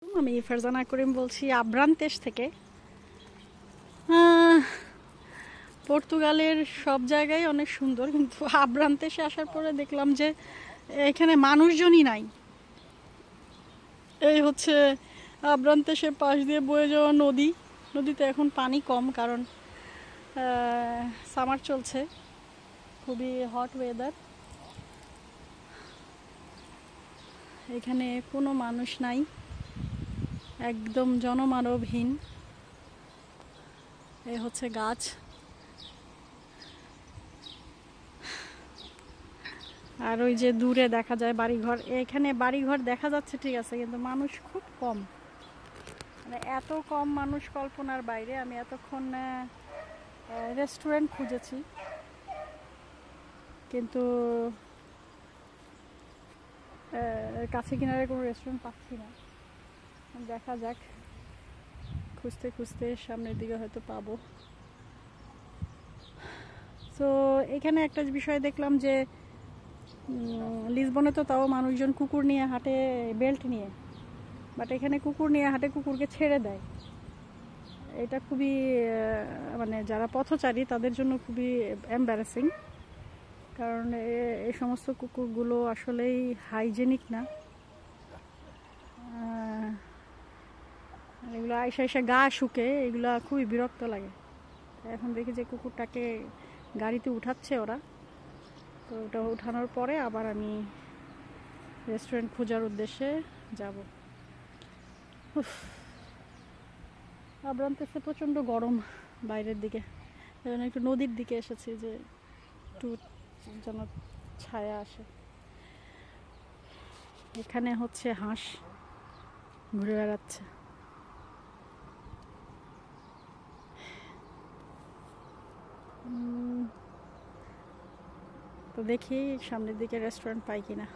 আমি ফারজানা করিম বলছি আব্রান্তেস থেকে। আহ, পর্তুগালের সব জায়গায় অনেক সুন্দর, কিন্তু আব্রান্তেসে আসার পরে দেখলাম যে এখানে মানুষজনই নাই। এই হচ্ছে আব্রান্তেসের পাশ দিয়ে বয়ে যাওয়া নদী। নদীতে এখন পানি কম, কারণ সামার চলছে, খুবই হট ওয়েদার। এখানে কোনো মানুষ নাই, একদম জনমানবহীন। এই হচ্ছে গাছ, আর ওই যে দূরে দেখা যায় বাড়িঘর। এখানে বাড়িঘর দেখা যাচ্ছে ঠিক আছে, কিন্তু মানুষ খুব কম, মানে এত কম মানুষ কল্পনার বাইরে। আমি এতক্ষণ রেস্টুরেন্ট খুঁজেছি, কিন্তু কাছে কিনারে কোনো রেস্টুরেন্ট পাচ্ছি না। দেখা যাক, খুঁজতে খুঁজতে সামনের দিকে হয়তো পাবো। তো এখানে একটা বিষয় দেখলাম যে লিসবনে তো তাও মানুষজন কুকুর নিয়ে হাঁটে, বেল্ট নিয়ে, বাট এখানে কুকুর নিয়ে হাঁটে, কুকুরকে ছেড়ে দেয়। এটা খুবই মানে যারা পথচারী তাদের জন্য খুবই এম্বারাসিং, কারণ এই সমস্ত কুকুরগুলো আসলেই হাইজেনিক না। এগুলো আইসা আইসা গা শুকে, এগুলা খুবই বিরক্ত লাগে। এখন দেখি যে কুকুরটাকে গাড়িতে উঠাচ্ছে ওরা, তো ওটা উঠানোর পরে আবার আমি রেস্টুরেন্ট খোঁজার উদ্দেশ্যে যাব। আব্রান্তেসে প্রচণ্ড গরম বাইরের দিকে, যেন একটু নদীর দিকে এসেছি যে একটু যেন ছায়া আসে। এখানে হচ্ছে হাঁস ঘুরে বেড়াচ্ছে। তো দেখি সামনের দিকে রেস্টুরেন্ট পাই কিনা।